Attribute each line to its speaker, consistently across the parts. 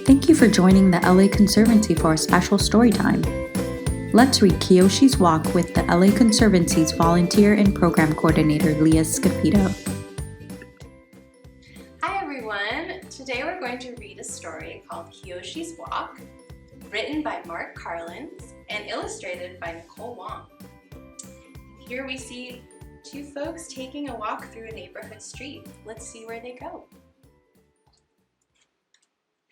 Speaker 1: Thank you for joining the LA Conservancy for a special story time. Let's read Kiyoshi's Walk with the LA Conservancy's volunteer and program coordinator, Leah Schiffito.
Speaker 2: Hi everyone! Today we're going to read a story called Kiyoshi's Walk, written by Mark Carlins and illustrated by Nicole Wong. Here we see two folks taking a walk through a neighborhood street. Let's see where they go.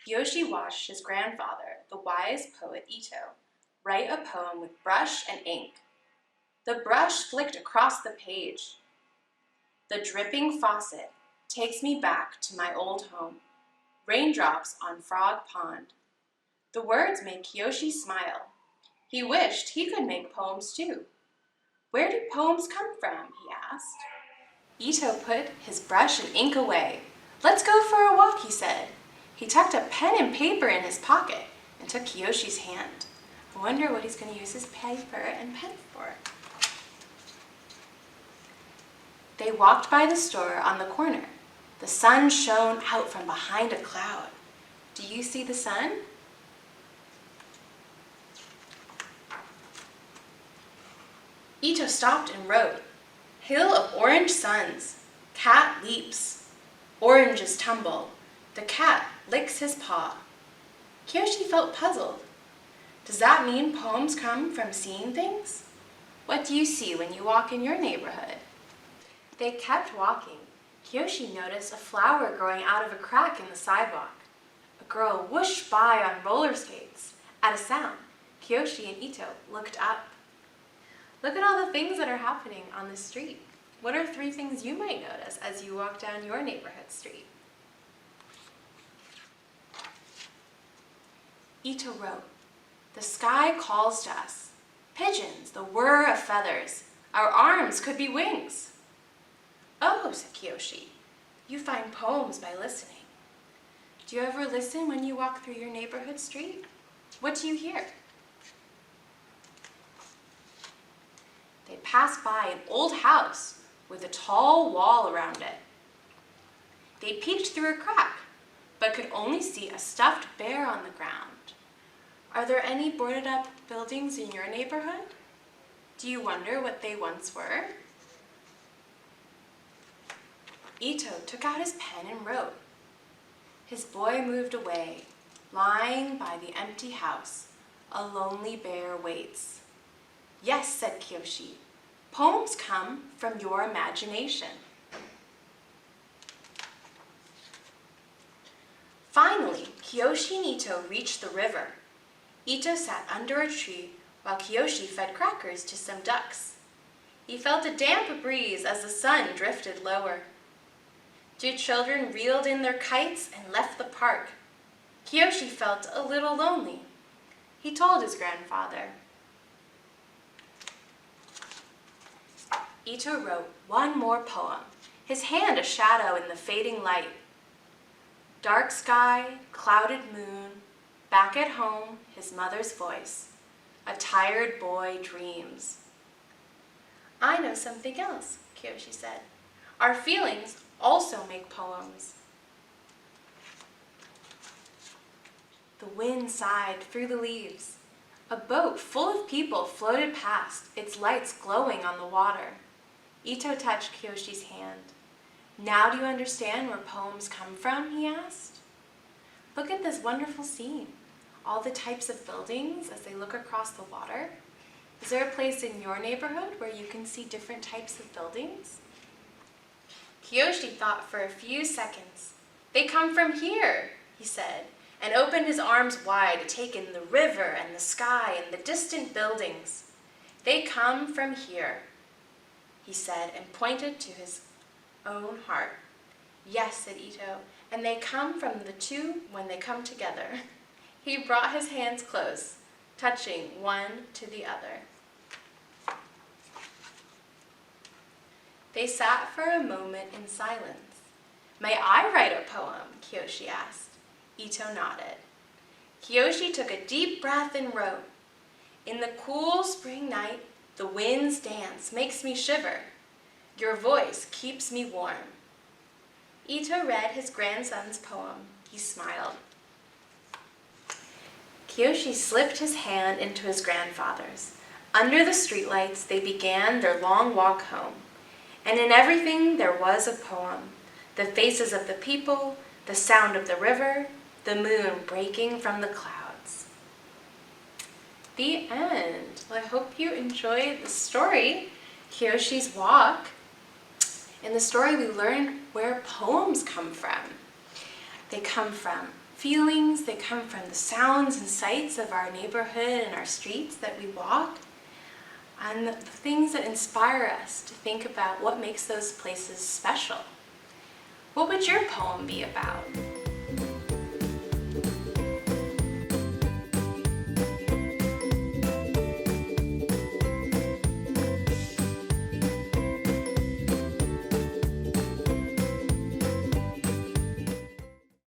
Speaker 2: Kiyoshi watched his grandfather, the wise poet Ito, write a poem with brush and ink. The brush flicked across the page. The dripping faucet takes me back to my old home. Raindrops on Frog Pond. The words made Kiyoshi smile. He wished he could make poems too. Where do poems come from? He asked. Ito put his brush and ink away. Let's go for a walk, he said. He tucked a pen and paper in his pocket and took Kiyoshi's hand. I wonder what he's going to use his paper and pen for. They walked by the store on the corner. The sun shone out from behind a cloud. Do you see the sun? Ito stopped and wrote, Hill of orange suns, cat leaps, oranges tumble, the cat licks his paw. Kiyoshi felt puzzled. Does that mean poems come from seeing things? What do you see when you walk in your neighborhood? They kept walking. Kiyoshi noticed a flower growing out of a crack in the sidewalk. A girl whooshed by on roller skates. At a sound, Kiyoshi and Ito looked up. Look at all the things that are happening on the street. What are 3 things you might notice as you walk down your neighborhood street? Ito wrote, The sky calls to us. Pigeons, the whir of feathers. Our arms could be wings. Oh, said Kiyoshi, you find poems by listening. Do you ever listen when you walk through your neighborhood street? What do you hear? They passed by an old house with a tall wall around it. They peeked through a crack, but could only see a stuffed bear on the ground. Are there any boarded up buildings in your neighborhood? Do you wonder what they once were? Ito took out his pen and wrote. His boy moved away, lying by the empty house. A lonely bear waits. Yes, said Kiyoshi, poems come from your imagination. Finally, Kiyoshi and Ito reached the river. Ito sat under a tree while Kiyoshi fed crackers to some ducks. He felt a damp breeze as the sun drifted lower. 2 children reeled in their kites and left the park. Kiyoshi felt a little lonely. He told his grandfather. Ito wrote one more poem, his hand a shadow in the fading light. Dark sky, clouded moon, back at home, his mother's voice. A tired boy dreams. I know something else, Kiyoshi said. Our feelings also make poems. The wind sighed through the leaves. A boat full of people floated past, its lights glowing on the water. Ito touched Kiyoshi's hand. Now do you understand where poems come from? He asked. Look at this wonderful scene. All the types of buildings as they look across the water. Is there a place in your neighborhood where you can see different types of buildings? Kiyoshi thought for a few seconds. They come from here, he said, and opened his arms wide to take in the river and the sky and the distant buildings. They come from here, he said, and pointed to his own heart. Yes, said Ito, and they come from the 2 when they come together. He brought his hands close, touching one to the other. They sat for a moment in silence. May I write a poem? Kiyoshi asked. Ito nodded. Kiyoshi took a deep breath and wrote, In the cool spring night, the wind's dance makes me shiver. Your voice keeps me warm. Ito read his grandson's poem. He smiled. Kiyoshi slipped his hand into his grandfather's. Under the streetlights, they began their long walk home. And in everything there was a poem. The faces of the people, the sound of the river, the moon breaking from the clouds. The end. Well, I hope you enjoyed the story, Kiyoshi's Walk. In the story, we learn where poems come from. They come from feelings, they come from the sounds and sights of our neighborhood and our streets that we walk, and the things that inspire us to think about what makes those places special. What would your poem be about?